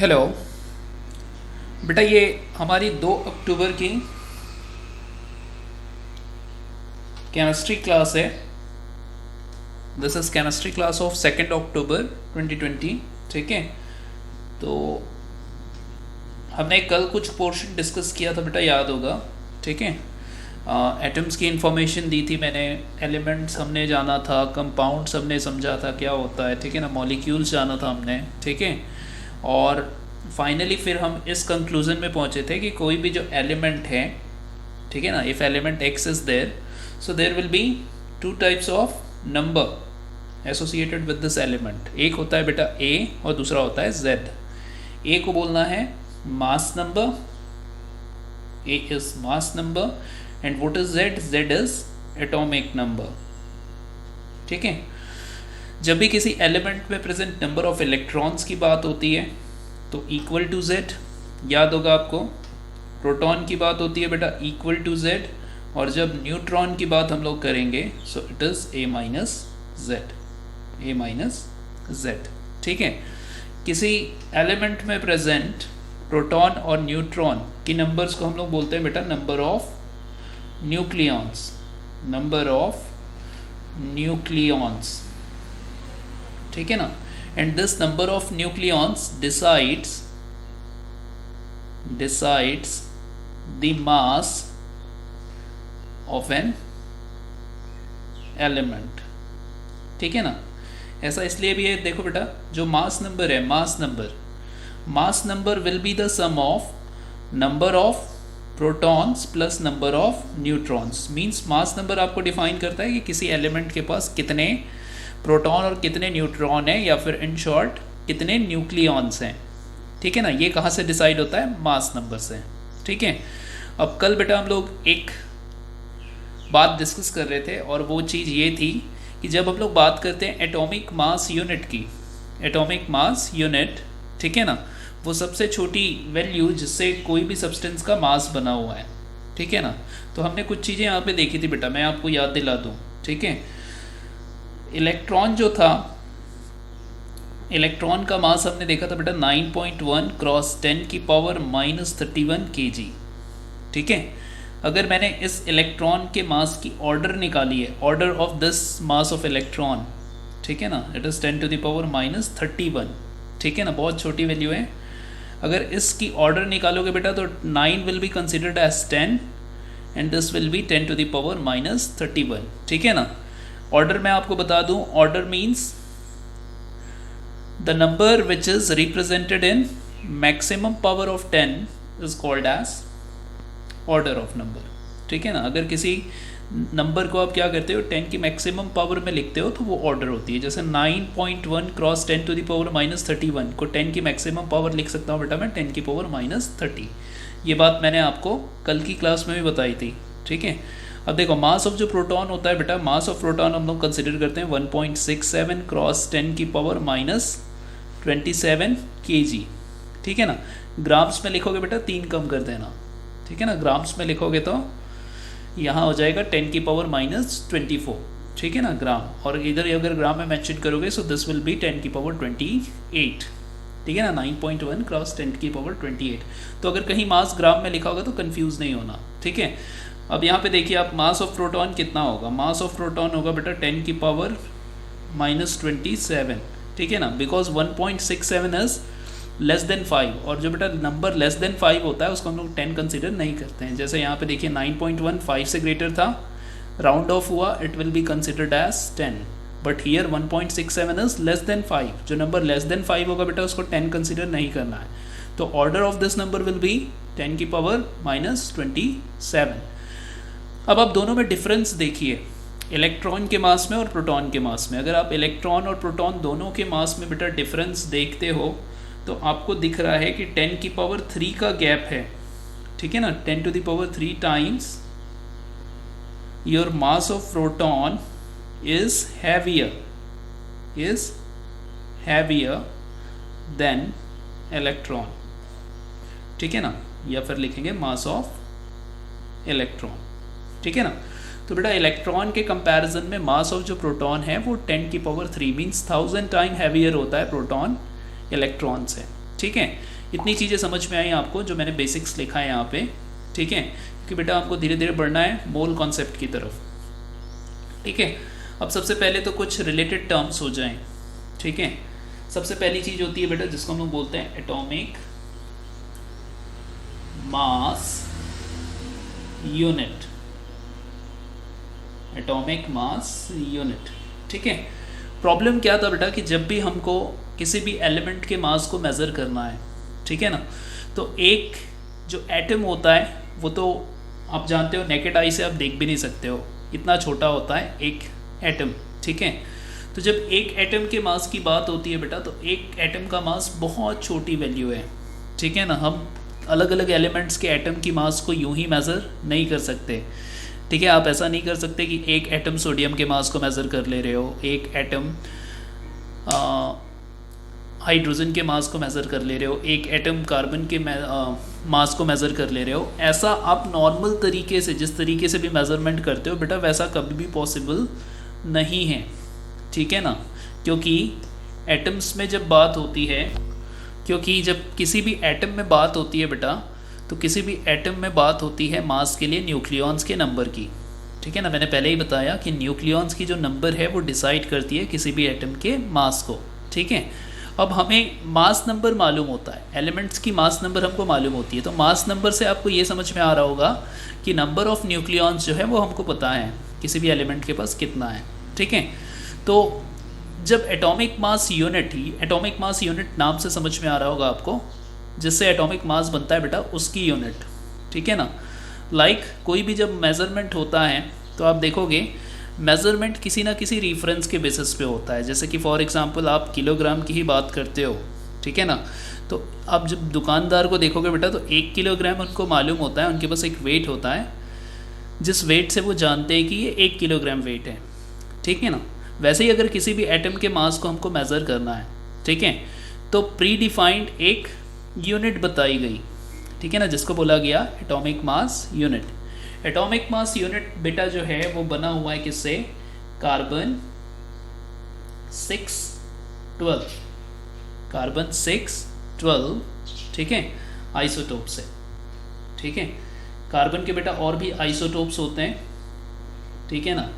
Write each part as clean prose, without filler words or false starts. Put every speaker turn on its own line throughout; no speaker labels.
Hello बेटा, ये हमारी 2 अक्टूबर की केमिस्ट्री क्लास है। This is chemistry class of 2 अक्टूबर 2020। ठीक है, तो हमने कल कुछ पोर्शन डिस्कस किया था बेटा, याद होगा। ठीक है, एटम्स की इंफॉर्मेशन दी थी मैंने, एलिमेंट्स हमने जाना था, कंपाउंड्स हमने समझा था क्या होता है, ठीक है ना, मॉलिक्यूल्स जाना था हमने। ठीक है, और फाइनली फिर हम इस कंक्लूजन में पहुंचे थे कि कोई भी जो एलिमेंट है, ठीक है ना, if element x is there, so there will be 2 types of number associated with this element. एक होता है बेटा ए और दूसरा होता है जेड। ए को बोलना है mass number, A is mass number, and what is Z, Z is atomic number. ठीक है, जब भी किसी एलिमेंट में प्रेजेंट नंबर ऑफ इलेक्ट्रॉन्स की बात होती है तो इक्वल टू जेड, याद होगा आपको। प्रोटॉन की बात होती है बेटा इक्वल टू जेड, और जब न्यूट्रॉन की बात हम लोग करेंगे so it is a minus Z, A minus Z. ठीक है, किसी एलिमेंट में प्रेजेंट प्रोटॉन और न्यूट्रॉन की नंबर्स को हम लोग बोलते हैं बेटा number of nucleons, number of nucleons. ठीक है ना, and this number of nucleons decides the mass of an element। ठीक है ना, ऐसा इसलिए भी है, देखो बेटा, जो मास नंबर है, mass number will be the sum of number of protons plus number of neutrons. Means mass number आपको डिफाइन करता है कि किसी एलिमेंट के पास कितने प्रोटॉन और कितने न्यूट्रॉन हैं, या फिर इन शॉर्ट कितने न्यूक्लियॉन्स हैं। ठीक है ना, ये कहाँ से डिसाइड होता है, मास नंबर से। ठीक है, अब कल बेटा हम लोग एक बात डिस्कस कर रहे थे, और वो चीज़ ये थी कि जब हम लोग बात करते हैं एटॉमिक मास यूनिट की, एटॉमिक मास यूनिट, ठीक है ना, वो सबसे छोटी वैल्यू जिससे कोई भी सब्सटेंस का मास बना हुआ है। ठीक है ना, तो हमने कुछ चीज़ें यहाँ पे देखी थी बेटा, मैं आपको याद दिला दूँ। ठीक है, इलेक्ट्रॉन जो था, इलेक्ट्रॉन का मास हमने देखा था बेटा 9.1 क्रॉस 10 की पावर -31 kg। ठीक है, अगर मैंने इस इलेक्ट्रॉन के मास की ऑर्डर निकाली है, order of this mass of electron, ठीक है ना, it is 10 to the power -31। ठीक है ना, बहुत छोटी वैल्यू है। अगर इसकी ऑर्डर निकालोगे बेटा तो 9 will be considered as 10 and this will be 10 to the power -31। ठीक है ना, ऑर्डर मैं आपको बता दूं, order means the number which is represented in maximum power of 10 is called as order of number. ठीक है ना, अगर किसी नंबर को आप क्या करते हो, 10 की मैक्सिमम पावर में लिखते हो तो वो ऑर्डर होती है। जैसे 9.1 क्रॉस 10 टू द पावर -31 को 10 की मैक्सिमम पावर लिख सकता हूँ बेटा मैं 10 की पावर -30। ये बात मैंने आपको कल की क्लास में भी बताई थी। ठीक है, अब देखो मास ऑफ जो प्रोटॉन होता है बेटा, मास ऑफ प्रोटॉन हम लोग कंसिडर करते हैं 1.67 क्रॉस 10 की पावर -27 kg। ठीक है ना, ग्राम्स में लिखोगे बेटा 3 कम कर देना। ठीक है ना, ग्राम्स में लिखोगे तो यहाँ हो जाएगा 10 की पावर -24। ठीक है ना, ग्राम, और इधर अगर ग्राम में मेंशन करोगे सो दिस विल बी 10 की पावर 28। ठीक है ना, 9.1 क्रॉस 10 की पावर 28। तो अगर कहीं मास ग्राम में लिखा होगा तो कंफ्यूज नहीं होना। ठीक है, अब यहाँ पे देखिए आप, मास ऑफ प्रोटॉन कितना होगा, मास ऑफ प्रोटॉन होगा बेटा 10 की पावर -27। ठीक है ना, बिकॉज 1.67 इज लेस देन 5, और जो बेटा नंबर लेस देन 5 होता है उसको हम लोग 10 कंसिडर नहीं करते हैं। जैसे यहाँ पे देखिए 9.1 5 से ग्रेटर था, राउंड ऑफ हुआ, it will be considered as 10, but here 1.67 is less than 5। जो नंबर लेस देन 5 होगा बेटा उसको 10 कंसिडर नहीं करना है। तो order of this number will be 10 की पावर -27। अब आप दोनों में डिफरेंस देखिए, इलेक्ट्रॉन के मास में और प्रोटॉन के मास में। अगर आप इलेक्ट्रॉन और प्रोटॉन दोनों के मास में बेटा डिफरेंस देखते हो तो आपको दिख रहा है कि 10 की पावर 3 का गैप है। ठीक है ना, 10 to the power 3 times your mass of proton is heavier than electron. ठीक है ना, या फिर लिखेंगे मास ऑफ इलेक्ट्रॉन। ठीक है ना, तो बेटा इलेक्ट्रॉन के कंपैरिजन में मास ऑफ जो प्रोटॉन है वो 10 की पावर 3 मीन्स 1000 टाइम हैवियर होता है प्रोटॉन इलेक्ट्रॉन से। ठीक है, इतनी चीज़ें समझ में आई आपको जो मैंने बेसिक्स लिखा है यहाँ पे, ठीक है, क्योंकि बेटा आपको धीरे धीरे बढ़ना है मोल कॉन्सेप्ट की तरफ, ठीक है। अब सबसे पहले तो कुछ रिलेटेड टर्म्स हो जाएं, ठीक है। सबसे पहली चीज़ होती है बेटा जिसको हम लोग बोलते हैं atomic mass unit, atomic mass unit, ठीक है। प्रॉब्लम क्या था बेटा कि जब भी हमको किसी भी एलिमेंट के मास को मेज़र करना है, ठीक है ना, तो एक जो एटम होता है वो तो आप जानते हो नेकेड आई से आप देख भी नहीं सकते हो, इतना छोटा होता है एक एटम, ठीक है। तो जब एक एटम के मास की बात होती है बेटा तो एक एटम का मास बहुत छोटी वैल्यू है, ठीक है ना। हम अलग अलग एलिमेंट्स के एटम की मास को यूं ही मेज़र नहीं कर सकते, ठीक है। आप ऐसा नहीं कर सकते कि एक एटम सोडियम के मास को मेज़र कर ले रहे हो, एक एटम हाइड्रोजन के मास को मेज़र कर ले रहे हो, एक एटम कार्बन के मास को मेज़र कर ले रहे हो। ऐसा आप नॉर्मल तरीके से जिस तरीके से भी मेज़रमेंट करते हो बेटा वैसा कभी भी पॉसिबल नहीं है, ठीक है ना। क्योंकि एटम्स में जब बात होती है, क्योंकि जब किसी भी एटम में बात होती है बेटा तो किसी भी एटम में बात होती है मास के लिए न्यूक्लियॉन्स के नंबर की, ठीक है ना। मैंने पहले ही बताया कि न्यूक्लियॉन्स की जो नंबर है वो डिसाइड करती है किसी भी एटम के मास को, ठीक है। अब हमें मास नंबर मालूम होता है, एलिमेंट्स की मास नंबर हमको मालूम होती है, तो मास नंबर से आपको ये समझ में आ रहा होगा कि नंबर ऑफ़ न्यूक्लियॉन्स जो है वो हमको पता है किसी भी एलिमेंट के पास कितना है, ठीक है। तो जब atomic mass unit, atomic mass unit नाम से समझ में आ रहा होगा आपको, जिससे एटॉमिक मास बनता है बेटा उसकी यूनिट, ठीक है ना। लाइक कोई भी जब मेज़रमेंट होता है तो आप देखोगे मेज़रमेंट किसी ना किसी रेफरेंस के बेसिस पे होता है। जैसे कि फॉर एग्जांपल आप किलोग्राम की ही बात करते हो, ठीक है ना, तो आप जब दुकानदार को देखोगे बेटा तो 1 किलोग्राम उनको मालूम होता है, उनके पास एक वेट होता है जिस वेट से वो जानते हैं कि ये 1 किलोग्राम वेट है, ठीक है ना। वैसे ही अगर किसी भी एटम के मास को हमको मेज़र करना है, ठीक है, तो प्री डिफाइंड एक यूनिट बताई गई, ठीक है ना, जिसको बोला गया atomic mass unit. Atomic mass unit बेटा जो है वो बना हुआ है किससे, कार्बन 612, कार्बन 612, ठीक है, आइसोटोप से, ठीक है। कार्बन के बेटा और भी आइसोटोप्स होते हैं, ठीक है ना,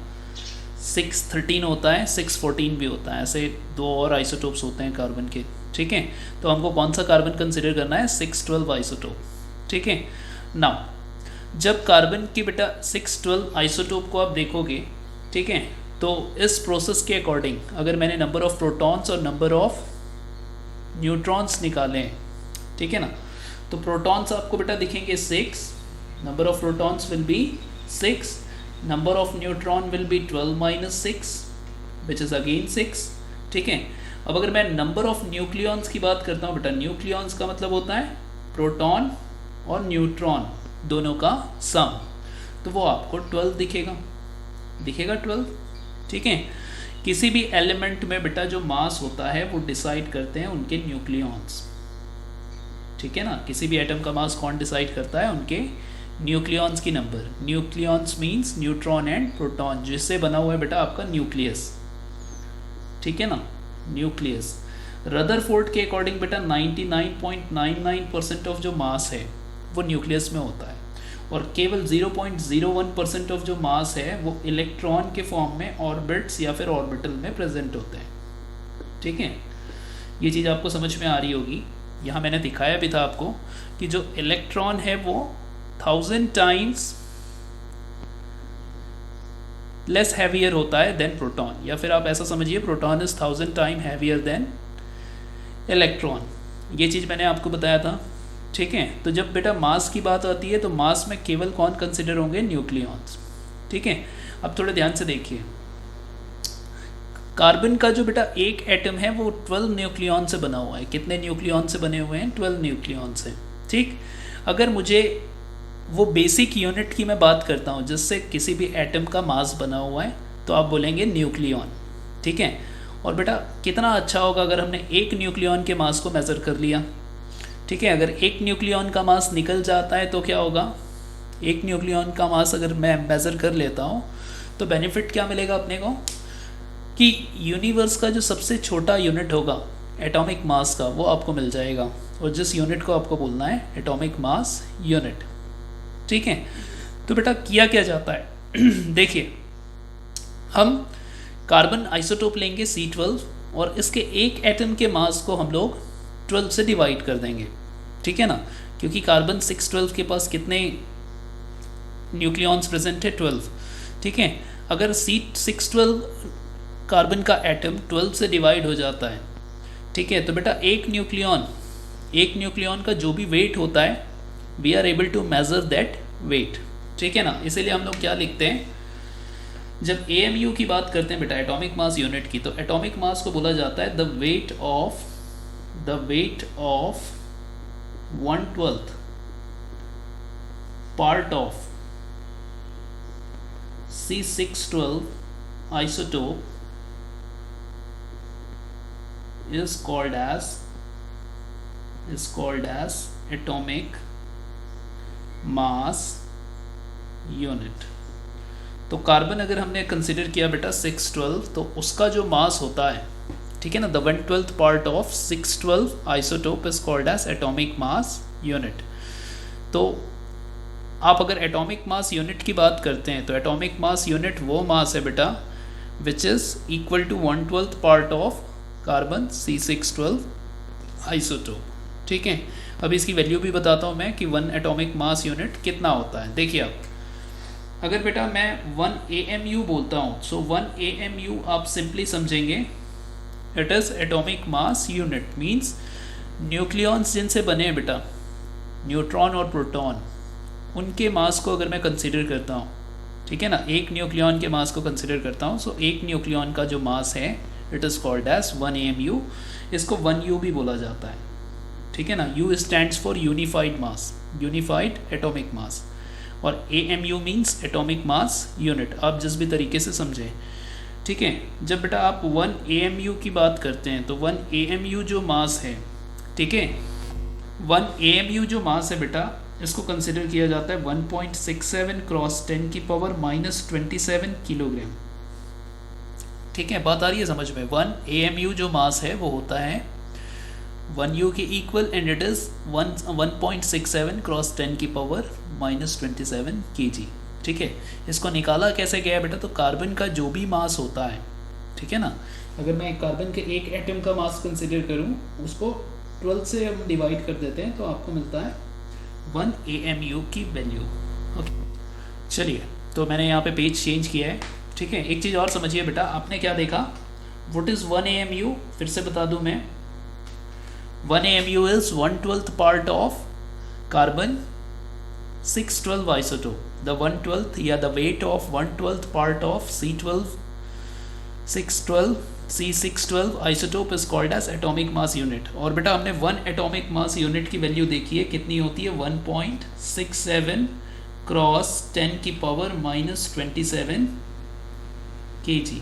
613 होता है, 614 भी होता है, ऐसे 2 और आइसोटोप्स होते हैं कार्बन के, ठीक है। तो हमको कौन सा कार्बन कंसिडर करना है, 612 आइसोटोप, ठीक है। नाउ जब कार्बन की बेटा 612 आइसोटोप को आप देखोगे, ठीक है, तो इस प्रोसेस के अकॉर्डिंग अगर मैंने नंबर ऑफ़ प्रोटॉन्स और नंबर ऑफ़ न्यूट्रॉन्स निकाले हैं, ठीक है ना, तो प्रोटॉन्स आपको बेटा दिखेंगे 6, number of protons will be 6, number of neutron will be 12 minus 6 which is again 6, ठीक है। अब अगर मैं नंबर ऑफ़ न्यूक्लियॉन्स की बात करता हूँ बेटा, न्यूक्लियॉन्स का मतलब होता है प्रोटॉन और न्यूट्रॉन दोनों का सम, तो वो आपको 12 दिखेगा, 12, ठीक है। किसी भी एलिमेंट में बेटा जो मास होता है वो डिसाइड करते हैं उनके न्यूक्लियॉन्स, ठीक है ना। किसी भी एटम का मास कौन डिसाइड करता है, उनके न्यूक्लियॉन्स की number. Nucleons means neutron and proton, जिससे बना हुआ है बेटा आपका न्यूक्लियस, ठीक है ना, न्यूक्लियस। रदरफोर्ड के अकॉर्डिंग बेटा 99.99% ऑफ जो मास है वो न्यूक्लियस में होता है, और केवल 0.01% ऑफ जो मास है वो इलेक्ट्रॉन के फॉर्म में ऑर्बिट्स या फिर ऑर्बिटल में प्रेजेंट होते हैं, ठीक है। ये चीज़ आपको समझ में आ रही होगी। यहाँ मैंने दिखाया भी था आपको कि जो इलेक्ट्रॉन है वो 1000 टाइम्स लेस हैवियर होता है देन प्रोटॉन, या फिर आप ऐसा समझिए proton is 1000 time heavier than electron. ये चीज़ मैंने आपको बताया था, ठीक है। तो जब बेटा मास की बात आती है तो मास में केवल कौन कंसिडर होंगे, न्यूक्लियॉन्स, ठीक है। अब थोड़े ध्यान से देखिए, कार्बन का जो बेटा एक एटम है वो 12 न्यूक्लियॉन से बना हुआ है। कितने न्यूक्लियॉन से बने हुए हैं, 12 न्यूक्लियॉन से, ठीक। अगर मुझे वो बेसिक यूनिट की मैं बात करता हूँ जिससे किसी भी एटम का मास बना हुआ है तो आप बोलेंगे न्यूक्लियॉन, ठीक है। और बेटा कितना अच्छा होगा अगर हमने एक न्यूक्लियॉन के मास को मेज़र कर लिया, ठीक है। अगर एक न्यूक्लियॉन का मास निकल जाता है तो क्या होगा, एक न्यूक्लियॉन का मास अगर मैं मेज़र कर लेता हूँ तो बेनिफिट क्या मिलेगा अपने को कि यूनिवर्स का जो सबसे छोटा यूनिट होगा एटॉमिक मास का वो आपको मिल जाएगा, और जिस यूनिट को आपको बोलना है एटॉमिक मास यूनिट। ठीक है, तो बेटा किया क्या जाता है देखिए, हम कार्बन आइसोटोप लेंगे C12 और इसके एक एटम के मास को हम लोग 12 से डिवाइड कर देंगे। ठीक है ना, क्योंकि कार्बन 612 के पास कितने न्यूक्लियॉन्स प्रेजेंट है, 12। ठीक है, अगर C612 कार्बन का एटम 12 से डिवाइड हो जाता है, ठीक है, तो बेटा एक न्यूक्लियॉन का जो भी वेट होता है, we are able to measure that weight. ठीक है ना, इसीलिए हम लोग क्या लिखते हैं, जब AMU की बात करते हैं बेटा एटॉमिक मास यूनिट की, तो एटॉमिक मास को बोला जाता है the weight of 1/12 part of C612 isotope is called as atomic mass unit। तो कार्बन अगर हमने कंसिडर किया बेटा 612, तो उसका जो मास होता है, ठीक है ना, the 1/12 part of 612 isotope is called as atomic mass unit. तो आप अगर एटॉमिक मास यूनिट की बात करते हैं, तो एटॉमिक मास यूनिट वो मास है बेटा which is equal to 1/12 part of carbon C612 isotope. ठीक है, अब इसकी वैल्यू भी बताता हूँ मैं कि 1 एटॉमिक मास यूनिट कितना होता है। देखिए आप, अगर बेटा मैं 1 AMU बोलता हूँ, सो 1 AMU आप सिंपली समझेंगे it is atomic mass unit, means nucleons जिनसे बने हैं बेटा, न्यूट्रॉन और प्रोटॉन, उनके मास को अगर मैं कंसिडर करता हूँ, ठीक है ना, एक न्यूक्लियॉन के मास को कंसिडर करता हूँ, सो एक न्यूक्लियॉन का जो मास है it is called as 1 AMU। इसको 1U भी बोला जाता है। ठीक है ना, U stands for unified mass, unified atomic mass, और AMU means atomic mass unit, आप जिस भी तरीके से समझें। ठीक है, जब बेटा आप 1 AMU की बात करते हैं, तो 1 AMU जो मास है, ठीक है, 1 AMU जो मास है बेटा, इसको कंसिडर किया जाता है 1.67 क्रॉस 10 की पावर -27 किलोग्राम। ठीक है, बात आ रही है समझ में। 1 AMU जो मास है वो होता है 1U के equal, and it is 1.67 cross 10 की पावर -27 kg। ठीक है, इसको निकाला कैसे गया बेटा, तो कार्बन का जो भी मास होता है, ठीक है ना, अगर मैं कार्बन के एक एटम का मास कंसिडर करूं, उसको 12 से हम डिवाइड कर देते हैं, तो आपको मिलता है 1 AMU की वैल्यू। ओके, चलिए, तो मैंने यहाँ पे पेज चेंज किया है। ठीक है, एक चीज़ और समझिए बेटा, आपने क्या देखा, व्हाट इज़ 1 AMU, फिर से बता दूँ मैं, 1 AMU is 1/12 part of carbon 612 isotope, the 1/12 या the weight of 1/12 part of C612 isotope is called as atomic mass unit. और बेटा हमने 1 एटॉमिक मास यूनिट की वैल्यू देखी है, कितनी होती है, 1.67 क्रॉस 10 की पावर -27 kg।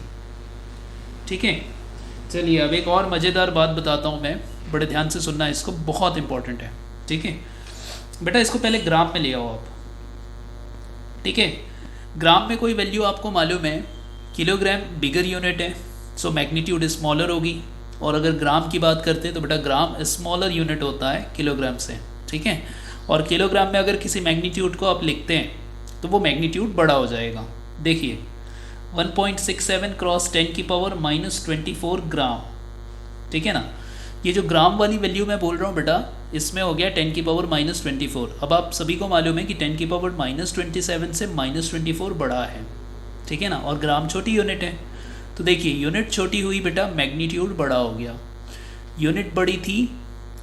ठीक है, चलिए अब एक और मज़ेदार बात बताता हूँ मैं, बड़े ध्यान से सुनना, इसको बहुत इंपॉर्टेंट है। ठीक है बेटा, इसको पहले ग्राम में ले आओ आप। ठीक है, ग्राम में कोई वैल्यू आपको मालूम है, किलोग्राम बिगर यूनिट है, सो मैग्नीट्यूड स्मॉलर होगी, और अगर ग्राम की बात करते हैं तो बेटा ग्राम स्मॉलर यूनिट होता है किलोग्राम से। ठीक है, और किलोग्राम में अगर किसी मैग्नीट्यूड को आप लिखते हैं तो वो मैग्नीट्यूड बड़ा हो जाएगा। देखिए 1.67 क्रॉस 10 की पावर -24 ग्राम। ठीक है ना, ये जो ग्राम वाली वैल्यू मैं बोल रहा हूँ बेटा, इसमें हो गया 10 की पावर -24। अब आप सभी को मालूम है कि 10 की पावर -27 से -24 बड़ा है। ठीक है ना, और ग्राम छोटी यूनिट है, तो देखिए यूनिट छोटी हुई बेटा, मैग्नीट्यूड बड़ा हो गया। यूनिट बड़ी थी,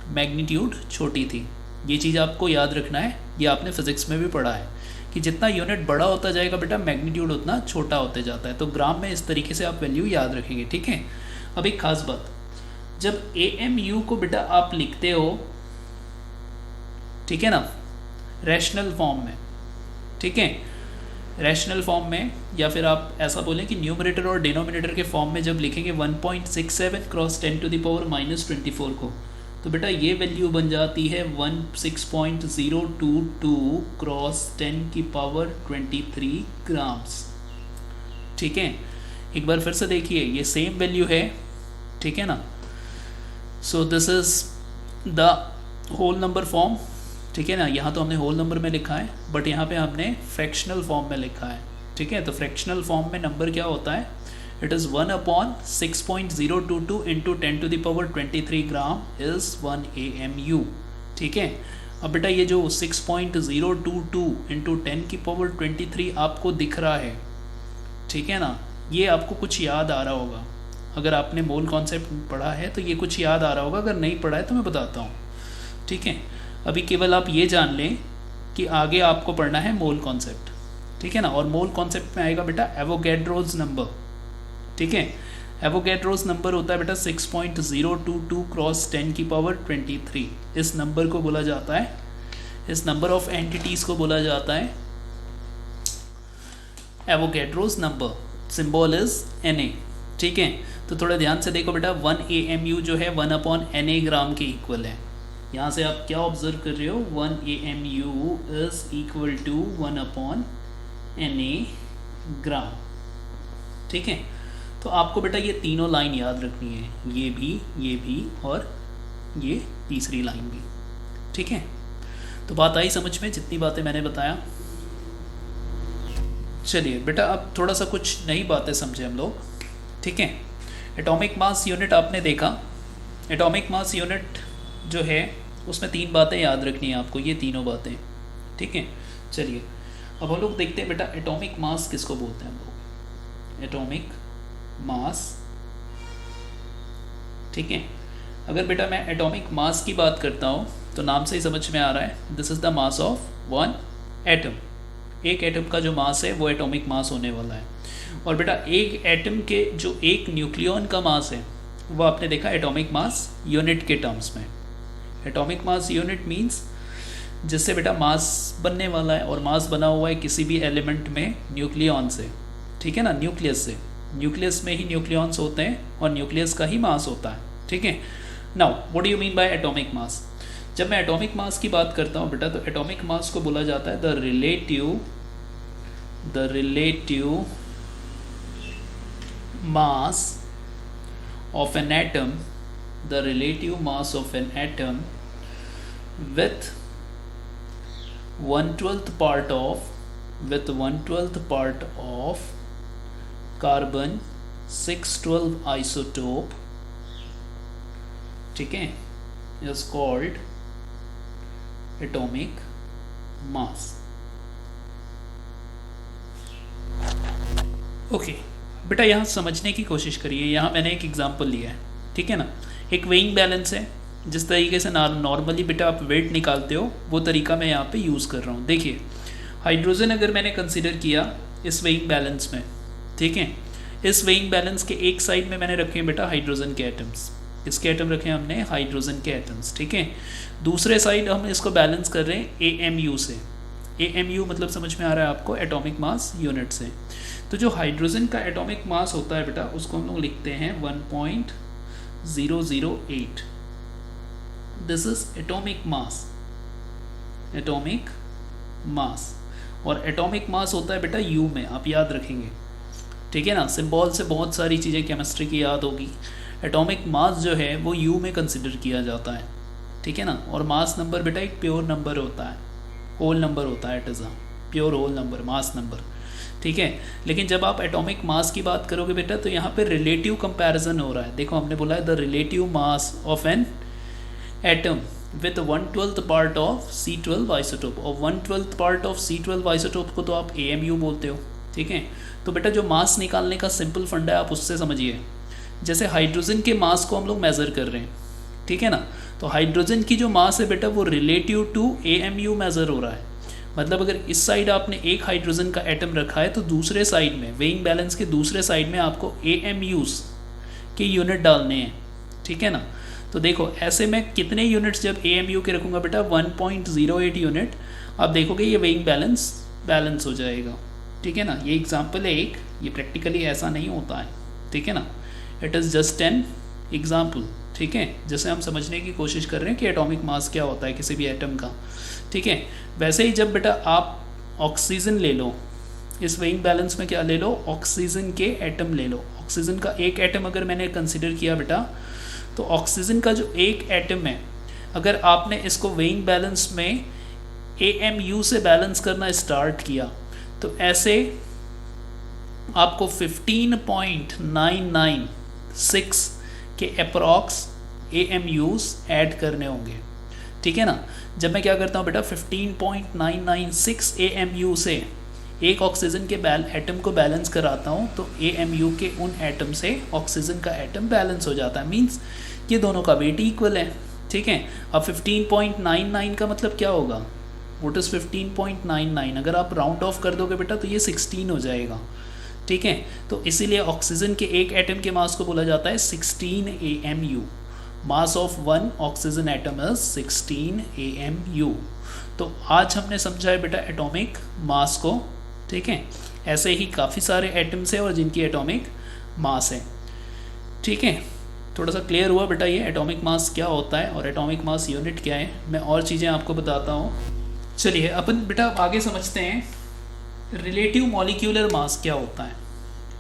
मैग्नीट्यूड छोटी थी। ये चीज़ आपको याद रखना है, ये आपने फिजिक्स में भी पढ़ा है कि जितना यूनिट बड़ा होता जाएगा बेटा, मैग्नीट्यूड उतना छोटा होते जाता है। तो ग्राम में इस तरीके से आप वैल्यू याद रखेंगे। ठीक है, अब एक खास बात, जब AMU को बेटा आप लिखते हो, ठीक है ना, रैशनल फॉर्म में, ठीक है, रैशनल फॉर्म में, या फिर आप ऐसा बोलें कि न्यूमरेटर और डिनोमिनेटर के फॉर्म में जब लिखेंगे 1.67 क्रॉस 10 टू द पावर -24 को, तो बेटा ये वैल्यू बन जाती है 16.022 क्रॉस 10 की पावर 23 ग्राम्स। ठीक है, एक बार फिर से देखिए, ये सेम वैल्यू है, ठीक है ना, so this is the whole number form, ठीक है ना। यहाँ तो हमने होल नंबर में लिखा है, बट यहाँ पे हमने फ्रैक्शनल फॉर्म में लिखा है, ठीक है। तो फ्रैक्शनल फॉर्म में नंबर क्या होता है, it is 1/6.022 into 10⁻23 gram is 1 AMU, ठीक है। अब बेटा ये जो 6.022 इंटू 10⁻23 आपको दिख रहा है, ठीक है ना, ये आपको कुछ याद आ रहा होगा। अगर आपने मोल कॉन्सेप्ट पढ़ा है तो ये कुछ याद आ रहा होगा, अगर नहीं पढ़ा है तो मैं बताता हूँ, ठीक है। अभी केवल आप ये जान लें कि आगे आपको पढ़ना है मोल कॉन्सेप्ट, ठीक है ना। और मोल कॉन्सेप्ट में आएगा बेटा एवोगैड्रोज नंबर, ठीक है। एवोगैड्रोज नंबर होता है बेटा 6.022 क्रॉस 10⁻23। इस नंबर को बोला जाता है, इस नंबर ऑफ एंटिटीज़ को बोला जाता है Avogadro's number. Symbol is Na, ठीक है। तो थोड़ा ध्यान से देखो बेटा, 1 AMU जो है 1/Na ग्राम के इक्वल है। यहाँ से आप क्या ऑब्जर्व कर रहे हो, 1 AMU is equal to 1/Na gram, ठीक है। तो आपको बेटा ये तीनों लाइन याद रखनी है, ये भी और ये तीसरी लाइन भी, ठीक है। तो बात आई समझ में, जितनी बातें मैंने बताया। चलिए बेटा अब थोड़ा सा कुछ नई बातें समझे हम लोग, ठीक है। एटॉमिक मास यूनिट आपने देखा, एटॉमिक मास यूनिट जो है उसमें 3 बातें याद रखनी है आपको, ये तीनों बातें, ठीक है। चलिए अब हम लोग देखते हैं बेटा एटॉमिक मास किसको बोलते हैं हम लोग, एटॉमिक मास, ठीक है। अगर बेटा मैं एटॉमिक मास की बात करता हूँ तो नाम से ही समझ में आ रहा है, this is the mass of one atom. एक एटम का जो मास है वो एटॉमिक मास होने वाला है। और बेटा एक एटम के जो एक न्यूक्लियॉन का मास है वो आपने देखा एटॉमिक मास यूनिट के टर्म्स में। एटॉमिक मास यूनिट मींस जिससे बेटा मास बनने वाला है, और मास बना हुआ है किसी भी एलिमेंट में न्यूक्लियॉन से, ठीक है ना, न्यूक्लियस से। न्यूक्लियस में ही न्यूक्लियॉन्स होते हैं और न्यूक्लियस का ही मास होता है, ठीक है। Now what do you mean by atomic mass. जब मैं एटॉमिक मास की बात करता हूँ बेटा, तो एटॉमिक मास को बोला जाता है the relative mass of an atom, the relative mass of an atom with 1/12 part of carbon 612 isotope, ठीक है, is called atomic mass। Okay बेटा यहाँ समझने की कोशिश करिए, यहाँ मैंने एक एग्जांपल लिया है, ठीक है ना। एक वेइंग बैलेंस है, जिस तरीके से नॉर्मली बेटा आप वेट निकालते हो वो तरीका मैं यहाँ पे यूज़ कर रहा हूँ। देखिए हाइड्रोजन अगर मैंने कंसिडर किया इस वेइंग बैलेंस में, ठीक है, इस वेइंग बैलेंस के एक साइड में मैंने रखे हैं बेटा हाइड्रोजन के एटम्स, इसके एटम रखे हैं हमने हाइड्रोजन के एटम्स, ठीक है। दूसरे साइड हम इसको बैलेंस कर रहे हैं AMU से। AMU मतलब समझ में आ रहा है आपको, एटॉमिक मास यूनिट से। तो जो हाइड्रोजन का एटॉमिक मास होता है बेटा उसको हम लोग लिखते हैं 1.008। This is atomic mass, atomic mass. और एटॉमिक मास होता है बेटा U में, आप याद रखेंगे, ठीक है ना। सिंबल से बहुत सारी चीज़ें केमिस्ट्री की याद होगी। एटॉमिक मास जो है वो U में कंसिडर किया जाता है, ठीक है ना। और मास नंबर बेटा एक प्योर नंबर होता है, होल नंबर होता है, it is a pure whole number, mass number, ठीक है। लेकिन जब आप एटॉमिक मास की बात करोगे बेटा तो यहाँ पे रिलेटिव कंपैरिजन हो रहा है। देखो हमने बोला है the relative mass of an atom with 1/12 part of C12 isotope. और 1/12 पार्ट ऑफ C12 आइसोटोप को तो आप AMU बोलते हो, ठीक है। तो बेटा जो मास निकालने का सिंपल फंडा है आप उससे समझिए। जैसे हाइड्रोजन के मास को हम लोग मेज़र कर रहे हैं, ठीक है ना, तो हाइड्रोजन की जो मास है बेटा वो रिलेटिव टू AMU मेज़र हो रहा है। मतलब अगर इस साइड आपने एक हाइड्रोजन का एटम रखा है तो दूसरे साइड में, वेइंग बैलेंस के दूसरे साइड में आपको AMUs के यूनिट डालने हैं, ठीक है ना। तो देखो ऐसे में कितने यूनिट्स जब AMU के रखूँगा बेटा 1.08 यूनिट, आप देखोगे ये वेइंग बैलेंस हो जाएगा, ठीक है ना। ये एग्जाम्पल है एक, ये प्रैक्टिकली ऐसा नहीं होता है, ठीक है ना। It is just an example, ठीक है, जैसे हम समझने की कोशिश कर रहे हैं कि एटॉमिक मास क्या होता है किसी भी एटम का, ठीक है। वैसे ही जब बेटा आप ऑक्सीजन ले लो, इस वेइंग बैलेंस में क्या ले लो, ऑक्सीजन के एटम ले लो। ऑक्सीजन का एक एटम अगर मैंने कंसिडर किया बेटा तो ऑक्सीजन का जो एक एटम है, अगर आपने इसको वेइंग बैलेंस में AMU से बैलेंस करना स्टार्ट किया तो ऐसे आपको 15.996 के अप्रॉक्स AMUs ऐड करने होंगे, ठीक है ना। जब मैं क्या करता हूँ बेटा 15.996 AMU से एक ऑक्सीजन के एटम को बैलेंस कराता हूँ तो AMU के उन एटम से ऑक्सीजन का एटम बैलेंस हो जाता है, मीन्स ये दोनों का वेट इक्वल है, ठीक है। अब 15.99 का मतलब क्या होगा, वोट इज़ 15.99, अगर आप राउंड ऑफ कर दोगे बेटा तो ये 16 हो जाएगा, ठीक है। तो इसीलिए ऑक्सीजन के एक एटम के मास को बोला जाता है 16 AMU। Mass of one oxygen atom is 16 AMU। तो आज हमने समझा है बेटा एटॉमिक मास को, ठीक है। ऐसे ही काफ़ी सारे एटम्स हैं और जिनकी एटॉमिक मास है, ठीक है। थोड़ा सा क्लियर हुआ बेटा ये एटॉमिक मास क्या होता है और एटॉमिक मास यूनिट क्या है। मैं और चीज़ें आपको बताता हूँ। चलिए अपन बेटा आगे समझते हैं रिलेटिव मॉलिक्यूलर मास क्या होता है,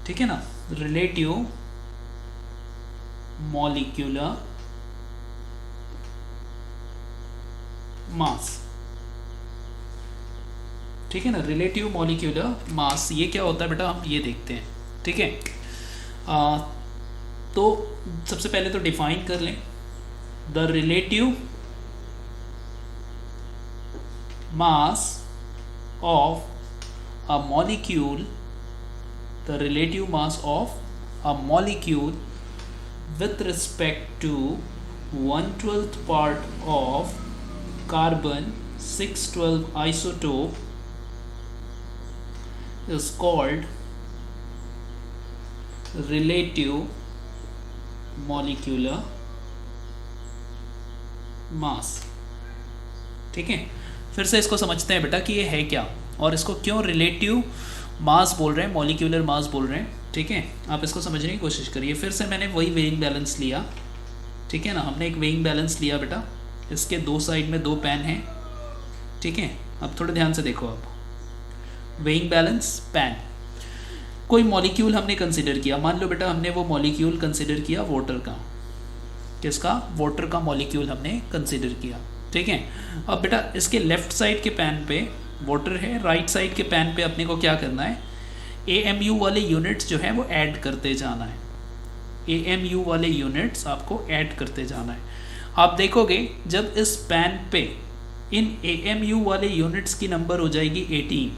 ठीक है ना। रिलेटिव मॉलिक्यूलर मास, ठीक है ना। रिलेटिव मॉलिक्यूलर मास ये क्या होता है बेटा, हम ये देखते हैं, ठीक है। तो सबसे पहले तो डिफाइन कर लें the relative mass of a molecule, the relative mass of a molecule with respect to 1/12 part of carbon 612 isotope is called relative molecular mass, ठीक है। फिर से इसको समझते हैं बेटा कि ये है क्या और इसको क्यों रिलेटिव मास बोल रहे हैं, मॉलिक्यूलर मास बोल रहे हैं, ठीक है। आप इसको समझने की कोशिश करिए। फिर से मैंने वही वेइंग बैलेंस लिया, ठीक है ना। हमने एक वेइंग बैलेंस लिया बेटा, इसके दो साइड में दो पैन हैं, ठीक है। अब थोड़े ध्यान से देखो आप, वेइंग बैलेंस पैन, कोई मॉलिक्यूल हमने कंसिडर किया। मान लो बेटा हमने वो मॉलिक्यूल कंसिडर किया वाटर का, किसका, वाटर का मॉलिक्यूल हमने कंसिडर किया, ठीक है। अब बेटा इसके लेफ्ट साइड के पैन पे वाटर है, राइट साइड के पैन पे अपने को क्या करना है, AMU वाले यूनिट्स जो है वो ऐड करते जाना है। AMU वाले यूनिट्स आपको ऐड करते जाना है। आप देखोगे जब इस पैन पे इन AMU वाले यूनिट्स की नंबर हो जाएगी 18,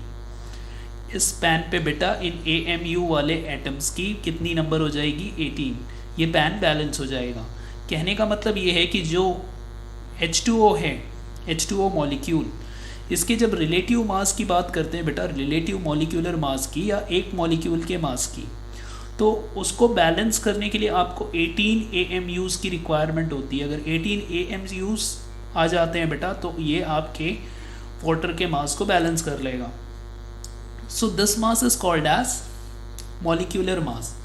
इस पैन पे बेटा इन AMU वाले एटम्स की कितनी नंबर हो जाएगी, 18। ये पैन बैलेंस हो जाएगा। कहने का मतलब ये है कि जो H2O है, H2O मॉलिक्यूल, इसके जब रिलेटिव मास की बात करते हैं बेटा, रिलेटिव मॉलिक्यूलर मास की या एक मॉलिक्यूल के मास की, तो उसको बैलेंस करने के लिए आपको 18 AMUs की रिक्वायरमेंट होती है। अगर 18 AMUs आ जाते हैं बेटा तो ये आपके वाटर के मास को बैलेंस कर लेगा। So this mass is called as molecular mass.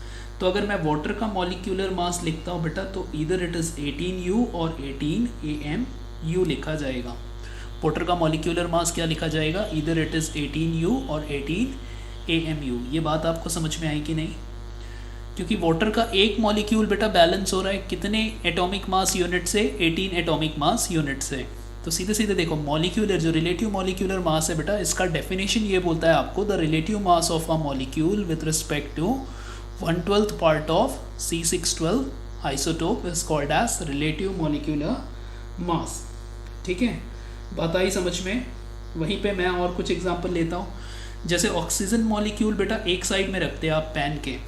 तो अगर मैं वाटर का मॉलिक्यूलर मास लिखता हूँ बेटा तो इधर इट इज़ 18U और 18 AMU लिखा जाएगा। वाटर का मॉलिक्यूलर मास क्या लिखा जाएगा, इधर इट इज़ 18U और 18 AMU। ये बात आपको समझ में आई कि नहीं, क्योंकि वाटर का एक मॉलिक्यूल बेटा बैलेंस हो रहा है कितने एटॉमिक मास यूनिट से, 18 एटॉमिक मास यूनिट से। तो सीधे सीधे देखो मॉलिक्यूलर, जो रिलेटिव मॉलिक्यूलर मास है बेटा, इसका डेफिनेशन ये बोलता है आपको, the relative mass of a molecule with respect to 1/12 part of C612 isotope is called as relative molecular mass, ठीक है। बात आई समझ में। वहीं पे मैं और कुछ एग्जांपल लेता हूँ। जैसे ऑक्सीजन मॉलिक्यूल बेटा एक साइड में रखते हैं आप पैन के,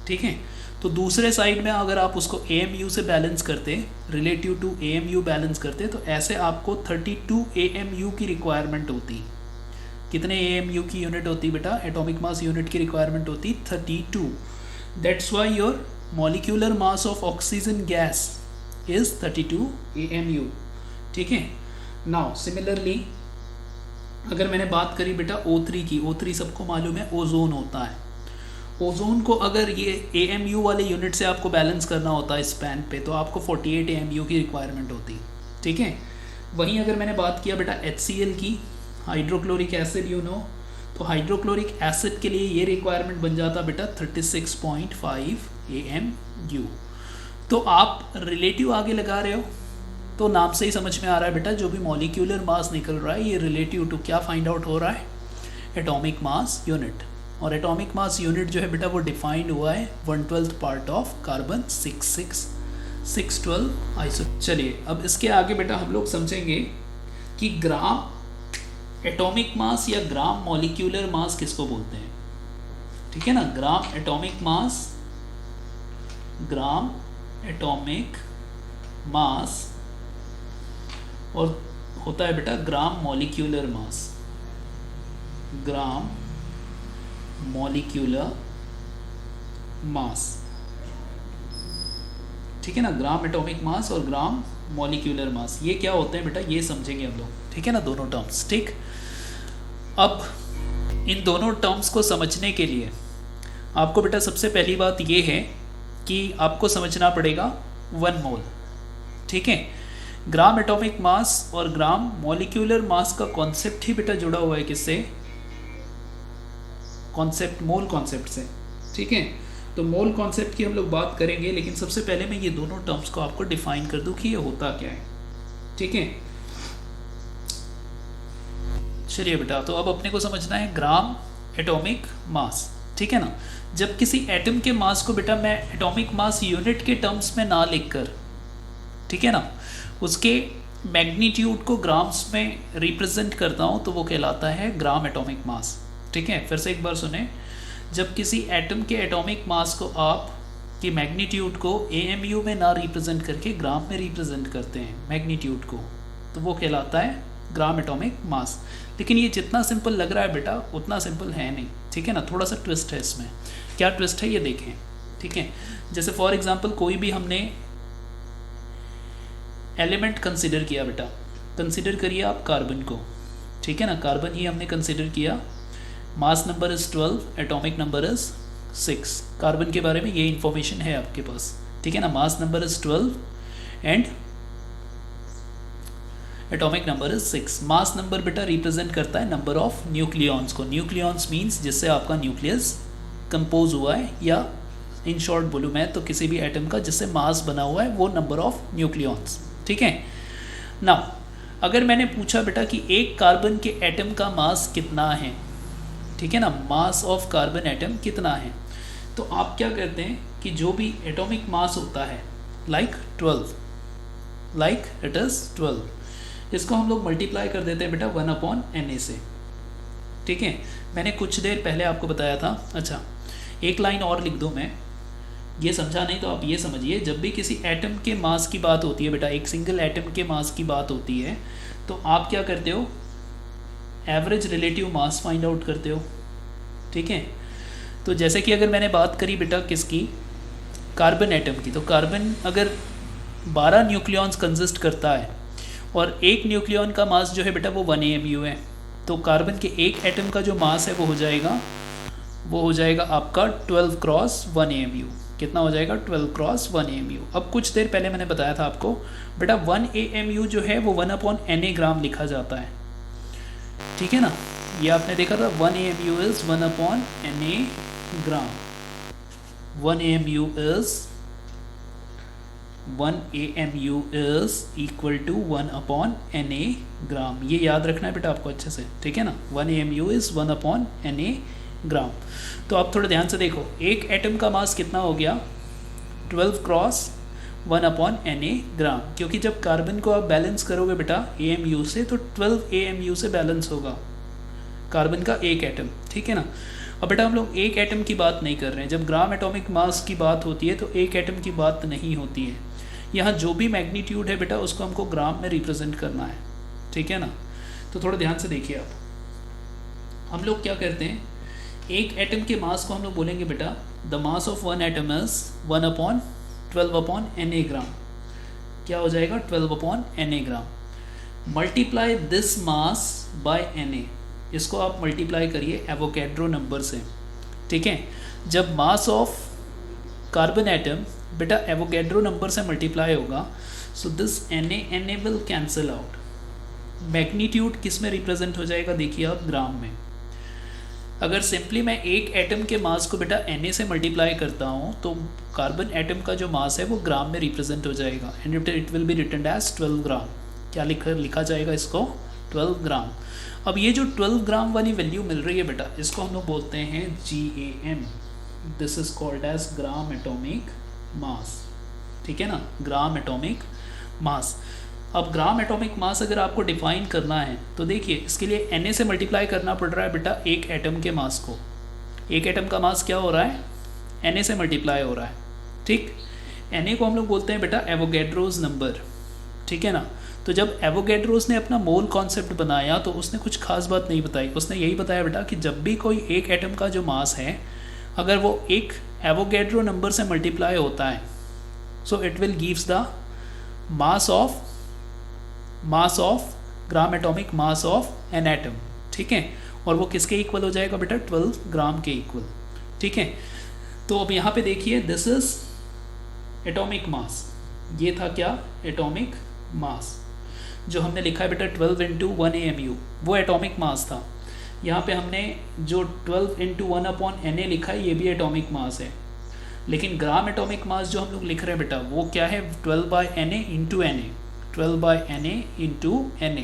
ठीक है। तो दूसरे साइड में अगर आप उसको AMU से बैलेंस करते, रिलेटिव टू AMU बैलेंस करते, तो ऐसे आपको 32 AMU की रिक्वायरमेंट होती। कितने AMU की यूनिट होती बेटा, एटॉमिक मास यूनिट की रिक्वायरमेंट होती 32। That's why your molecular mass of oxygen gas is 32 AMU, ठीक है। नाउ सिमिलरली अगर मैंने बात करी बेटा O3 की, O3 सबको मालूम है ओजोन होता है। ओजोन को अगर ये AMU वाले यूनिट से आपको बैलेंस करना होता है इस पैन पे, तो आपको 48 AMU की रिक्वायरमेंट होती, ठीक है। वहीं अगर मैंने बात किया बेटा HCl की, हाइड्रोक्लोरिक एसिड यू नो, तो हाइड्रोक्लोरिक एसिड के लिए ये रिक्वायरमेंट बन जाता बेटा 36.5 AMU। तो आप रिलेटिव आगे लगा रहे हो तो नाम से ही समझ में आ रहा है बेटा, जो भी मॉलिक्यूलर मास निकल रहा है ये रिलेटिव टू क्या फाइंड आउट हो रहा है, एटॉमिक मास यूनिट। और एटॉमिक मास यूनिट जो है बेटा वो डिफाइंड हुआ है 1/12 पार्ट ऑफ कार्बन 612 आइसो। चलिए अब इसके आगे बेटा हम लोग समझेंगे कि ग्राम एटॉमिक मास या ग्राम मॉलिक्यूलर मास किसको बोलते हैं। ठीक है ना, ग्राम एटॉमिक मास, ग्राम एटॉमिक मास, और होता है बेटा gram molecular mass, gram molecular mass. ठीक है ना, ग्राम एटॉमिक मास और ग्राम मॉलिक्यूलर मास ये क्या होते हैं बेटा, ये समझेंगे हम लोग। ठीक है ना, दोनों टर्म्स। ठीक, अब इन दोनों टर्म्स को समझने के लिए आपको बेटा सबसे पहली बात ये है कि आपको समझना पड़ेगा 1 मोल। ठीक है, ग्राम एटॉमिक मास और ग्राम मॉलिक्यूलर मास का कॉन्सेप्ट ही बेटा जुड़ा हुआ है किससे, कॉन्सेप्ट, मोल कॉन्सेप्ट से। ठीक है, तो मोल कॉन्सेप्ट की हम लोग बात करेंगे, लेकिन सबसे पहले मैं ये दोनों टर्म्स को आपको डिफाइन कर दूं कि ये होता क्या है। ठीक है, चलिए बेटा, तो अब अपने को समझना है ग्राम एटॉमिक मास। ठीक है ना, जब किसी एटम के मास को बेटा मैं एटॉमिक मास यूनिट के टर्म्स में ना लिखकर, ठीक है ना, उसके मैग्नीट्यूड को ग्राम्स में रिप्रेजेंट करता हूँ तो वो कहलाता है ग्राम एटॉमिक मास। ठीक है, फिर से एक बार सुने, जब किसी एटम के एटॉमिक मास को आप की मैग्नीट्यूड को AMU में ना रिप्रेजेंट करके ग्राम में रिप्रेजेंट करते हैं मैग्नीट्यूड को, तो वो कहलाता है ग्राम एटॉमिक मास। लेकिन ये जितना सिंपल लग रहा है बेटा उतना सिंपल है नहीं। ठीक है ना, थोड़ा सा ट्विस्ट है इसमें। क्या ट्विस्ट है ये देखें। ठीक है, जैसे फॉर एग्जांपल कोई भी हमने एलिमेंट कंसिडर किया बेटा, कंसिडर करिए आप कार्बन को। ठीक है ना, कार्बन ही हमने कंसिडर किया, mass number is 12, atomic number is 6। Carbon के बारे में ये इन्फॉर्मेशन है आपके पास। ठीक है ना, mass number is 12 and atomic number is 6। Mass number बेटा रिप्रेजेंट करता है नंबर ऑफ न्यूक्लियॉन्स को। न्यूक्लियॉन्स मीन्स जिससे आपका न्यूक्लियस कंपोज हुआ है, या इन शॉर्ट बोलूँ मैं तो किसी भी एटम का जिससे मास बना हुआ है वो नंबर ऑफ न्यूक्लियॉन्स। ठीक है ना, अगर मैंने पूछा बेटा कि एक कार्बन के एटम का मास कितना है, ठीक है ना, मास ऑफ कार्बन एटम कितना है, तो आप क्या करते हैं कि जो भी एटॉमिक मास होता है लाइक 12, लाइक इट इज़ 12, इसको हम लोग मल्टीप्लाई कर देते हैं बेटा 1/Na से। ठीक है, मैंने कुछ देर पहले आपको बताया था। अच्छा, एक लाइन और लिख दूँ मैं, ये समझा नहीं तो आप ये समझिए, जब भी किसी एटम के मास की बात होती है बेटा, एक सिंगल एटम के मास की बात होती है, तो आप क्या करते हो, average relative mass find out करते हो। ठीक है, तो जैसे कि अगर मैंने बात करी बेटा किसकी, कार्बन एटम की, तो कार्बन अगर 12 न्यूक्लियॉन्स कंसिस्ट करता है और एक न्यूक्लियॉन का मास जो है बेटा वो 1 AMU है, तो कार्बन के एक एटम का जो मास है वो हो जाएगा आपका 12 क्रॉस 1 AMU। कितना हो जाएगा, 12 क्रॉस 1 AMU। अब कुछ देर पहले मैंने बताया था आपको बेटा 1 AMU जो है वो 1/Na ग्राम लिखा जाता है। ठीक है ना, ये आपने देखा था, 1 AMU is 1/Na gram. 1 AMU is equal to 1/Na ग्राम। ये याद रखना है बेटा आपको अच्छे से। ठीक है ना, 1 AMU is 1/Na ग्राम। तो आप थोड़ा ध्यान से देखो, एक एटम का मास कितना हो गया, 12 क्रॉस 1/Na ग्राम, क्योंकि जब कार्बन को आप बैलेंस करोगे बेटा AMU से तो 12 AMU से बैलेंस होगा कार्बन का एक एटम। ठीक है ना, अब बेटा हम लोग एक एटम की बात नहीं कर रहे हैं, जब ग्राम एटॉमिक मास की बात होती है तो एक एटम की बात नहीं होती है। यहाँ जो भी मैग्नीट्यूड है बेटा उसको हमको ग्राम में रिप्रेजेंट करना है। ठीक है ना, तो थोड़ा ध्यान से देखिए आप, हम लोग क्या करते हैं, एक एटम के मास को हम लोग बोलेंगे बेटा the mass of one atom is 1/12/Na ग्राम। क्या हो जाएगा, 12/Na gram. Multiply this mass by Na, इसको आप मल्टीप्लाई करिए एवोगैड्रो नंबर से। ठीक है, जब मास ऑफ कार्बन एटम बेटा एवोगैड्रो नंबर से मल्टीप्लाई होगा, so this Na will cancel out. Magnitude किस में रिप्रेजेंट हो जाएगा, देखिए आप ग्राम में। अगर सिंपली मैं एक एटम के मास को बेटा Na से मल्टीप्लाई करता हूँ तो कार्बन एटम का जो मास है वो ग्राम में रिप्रेजेंट हो जाएगा and it will be written as 12 gram. क्या लिखा जाएगा इसको? 12 ग्राम। अब ये जो 12 ग्राम वाली वैल्यू मिल रही है बेटा, इसको हम लोग बोलते हैं GAM। This is called as gram atomic mass. ठीक है ना, ग्राम एटॉमिक मास। अब ग्राम एटॉमिक मास अगर आपको डिफाइन करना है तो देखिए इसके लिए Na से मल्टीप्लाई करना पड़ रहा है बेटा एक एटम के मास को। एक एटम का मास क्या हो रहा है? Na से मल्टीप्लाई हो रहा है। ठीक, Na को हम लोग बोलते हैं बेटा एवोगैड्रोज नंबर। ठीक है ना, तो जब एवोगैड्रोज ने अपना मोल कॉन्सेप्ट बनाया तो उसने कुछ खास बात नहीं बताई। उसने यही बताया बेटा कि जब भी कोई एक एटम का जो मास है अगर वो एक एवोगैड्रो नंबर से मल्टीप्लाई होता है so it will gives the mass of gram atomic mass of an atom. ठीक है, और वो किसके इक्वल हो जाएगा बेटा? 12 ग्राम के इक्वल। ठीक है, तो अब यहाँ पे देखिए दिस इज एटॉमिक मास। ये था क्या? Atomic mass. जो हमने लिखा है बेटा 12 इंटू 1 AMU, वो एटॉमिक मास था। यहाँ पे हमने जो 12 इंटू 1/Na लिखा है ये भी एटॉमिक मास है। लेकिन ग्राम एटॉमिक मास जो हम लोग लिख रहे हैं बेटा वो क्या है? 12/Na into Na, 12/Na into Na।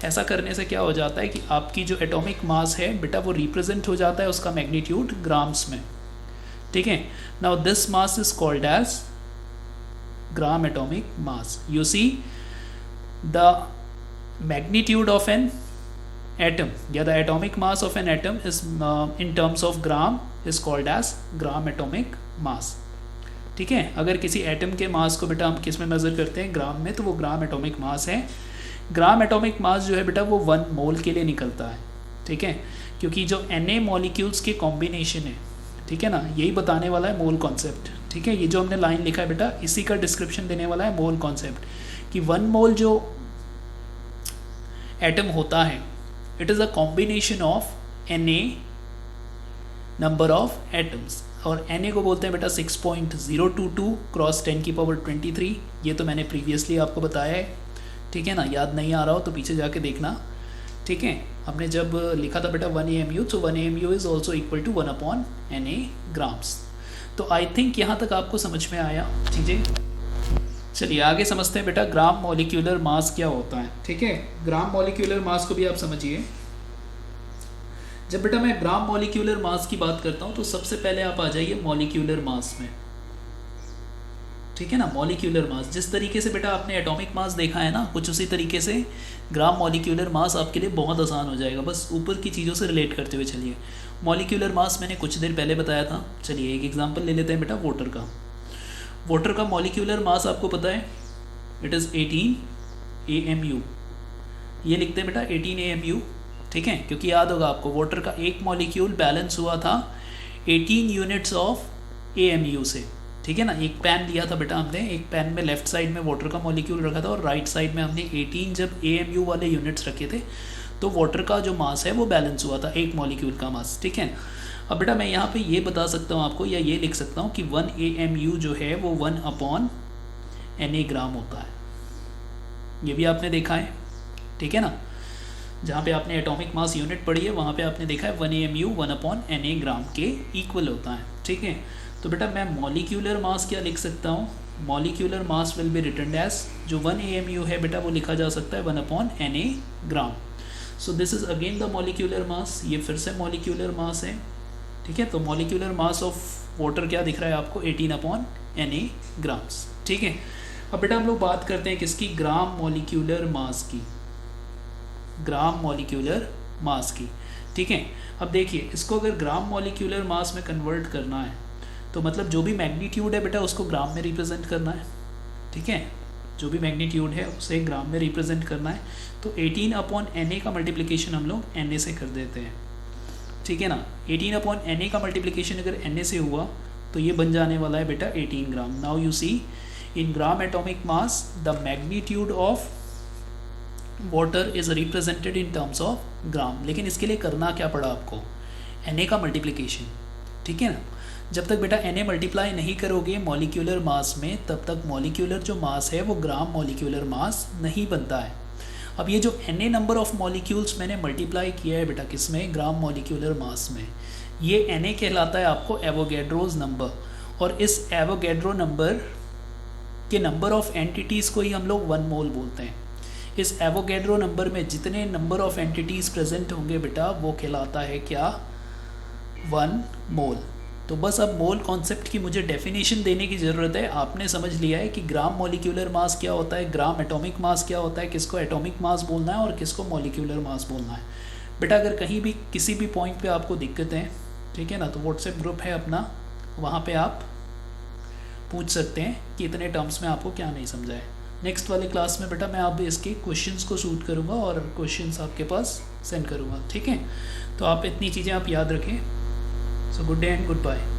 ऐसा करने से क्या हो जाता है कि आपकी जो एटॉमिक मास है बेटा वो रिप्रेजेंट हो जाता है उसका मैग्नीट्यूड ग्राम्स में। ठीक है, now this mass is called as gram atomic mass. You see the magnitude of an atom, the atomic mass of an atom is in terms of gram is called as gram atomic mass. ठीक है, अगर किसी atom के मास को बेटा हम किस में मेज़र करते हैं? ग्राम में, तो वो ग्राम एटॉमिक मास है। ग्राम एटॉमिक मास जो है बेटा वो 1 मोल के लिए निकलता है। ठीक है, क्योंकि जो Na मॉलिक्यूल्स के कॉम्बिनेशन है, ठीक है ना, यही बताने वाला है मोल कॉन्सेप्ट। ठीक है, ये जो हमने लाइन लिखा है बेटा इसी का डिस्क्रिप्शन देने वाला है मोल कॉन्सेप्ट, कि 1 मोल जो एटम होता है it is a combination of Na number of atoms, और Na को बोलते हैं बेटा 6.022 क्रॉस 10⁻23। ये तो मैंने प्रीवियसली आपको बताया है। ठीक है ना, याद नहीं आ रहा हो तो पीछे जाके देखना। ठीक है, हमने जब लिखा था बेटा 1 AMU, तो 1 AMU is also equal to 1/Na grams. तो आई थिंक यहाँ तक आपको समझ में आया चीज़ें। चलिए आगे समझते हैं बेटा ग्राम मॉलिक्यूलर मास क्या होता है। ठीक है, ग्राम मॉलिक्यूलर मास को भी आप समझिए। जब बेटा मैं ग्राम मॉलिक्यूलर मास की बात करता हूँ तो सबसे पहले आप आ जाइए मॉलिक्यूलर मास में। ठीक है ना, मॉलिक्यूलर मास जिस तरीके से बेटा आपने एटॉमिक मास देखा है ना, कुछ उसी तरीके से ग्राम मॉलिक्यूलर मास आपके लिए बहुत आसान हो जाएगा। बस ऊपर की चीज़ों से रिलेट करते हुए चलिए। मॉलिक्यूलर मास मैंने कुछ देर पहले बताया था। चलिए एक एग्जांपल ले लेते हैं बेटा वाटर का। वाटर का मॉलिक्यूलर मास आपको पता है, इट इज़ 18 AMU। ये लिखते हैं बेटा 18 AMU। ठीक है, क्योंकि याद होगा आपको वाटर का एक मॉलिक्यूल बैलेंस हुआ था 18 यूनिट्स ऑफ AMU से। ठीक है ना, एक पेन लिया था बेटा हमने, एक पेन में लेफ्ट साइड में वाटर का मॉलिक्यूल रखा था और राइट साइड में हमने 18 जब AMU वाले यूनिट्स रखे थे तो वाटर का जो मास है वो बैलेंस हुआ था, एक मॉलिक्यूल का मास। ठीक है, अब बेटा मैं यहाँ पे ये बता सकता हूँ आपको, या ये लिख सकता हूँ कि 1 AMU जो है वो 1/Na ग्राम होता है। ये भी आपने देखा है। ठीक है ना, जहाँ पे आपने एटॉमिक मास यूनिट पढ़ी है वहाँ पे आपने देखा है 1 AMU 1/Na ग्राम के इक्वल होता है। ठीक है, तो बेटा मैं मॉलिक्यूलर मास क्या लिख सकता हूँ? Molecular mass will be written as, जो 1 AMU है बेटा वो लिखा जा सकता है 1/Na gram. So this is again the molecular mass. ये फिर से मॉलिक्यूलर मास है। ठीक है, तो मॉलिक्यूलर मास ऑफ वाटर क्या दिख रहा है आपको? 18/Na grams. ठीक है, अब बेटा हम लोग बात करते हैं किसकी? ग्राम मॉलिक्यूलर मास की। ग्राम मॉलिक्यूलर मास की। ठीक है, अब देखिए इसको अगर ग्राम मॉलिक्यूलर मास में कन्वर्ट करना है तो मतलब जो भी मैग्नीट्यूड है बेटा उसको ग्राम में रिप्रेजेंट करना है। ठीक है, जो भी मैग्नीट्यूड है उसे ग्राम में रिप्रेजेंट करना है। तो 18/Na का मल्टीप्लिकेशन हम लोग Na से कर देते हैं। ठीक है ना, 18/Na का मल्टीप्लिकेशन अगर Na से हुआ तो ये बन जाने वाला है बेटा 18 gram. Now you see in gram atomic mass the magnitude of water is represented in terms of gram. लेकिन इसके लिए करना क्या पड़ा आपको? Na का मल्टीप्लिकेशन। ठीक है ना, जब तक बेटा Na मल्टीप्लाई नहीं करोगे मॉलिक्यूलर मास में तब तक मॉलिक्यूलर जो मास है वो ग्राम मॉलिक्यूलर मास नहीं बनता है। अब ये जो Na नंबर ऑफ मॉलिक्यूल्स मैंने मल्टीप्लाई किया है बेटा किस में, ग्राम मॉलिक्यूलर मास में, ये Na कहलाता है आपको एवोगैड्रोज नंबर। और इस एवोगैड्रो नंबर के नंबर ऑफ एंटिटीज़ को ही हम लोग 1 मोल बोलते हैं। इस एवोगैड्रो नंबर में जितने नंबर ऑफ एंटिटीज़ प्रेजेंट होंगे बेटा वो कहलाता है क्या, 1 मोल। तो बस अब मोल कॉन्सेप्ट की मुझे डेफिनेशन देने की ज़रूरत है। आपने समझ लिया है कि ग्राम मॉलिक्यूलर मास क्या होता है, ग्राम एटॉमिक मास क्या होता है, किसको एटॉमिक मास बोलना है और किसको मॉलिक्यूलर मास बोलना है। बेटा अगर कहीं भी किसी भी पॉइंट पे आपको दिक्कतें हैं, ठीक है ना, तो व्हाट्सएप ग्रुप है अपना, वहाँ पे आप पूछ सकते हैं कि इतने टर्म्स में आपको क्या नहीं समझा है। नेक्स्ट वाले क्लास में बेटा मैं आप इसके क्वेश्चंस को शूट करूँगा और क्वेश्चंस आपके पास सेंड करूँगा, ठीक है। तो आप इतनी चीज़ें आप याद रखें। So good day and good bye.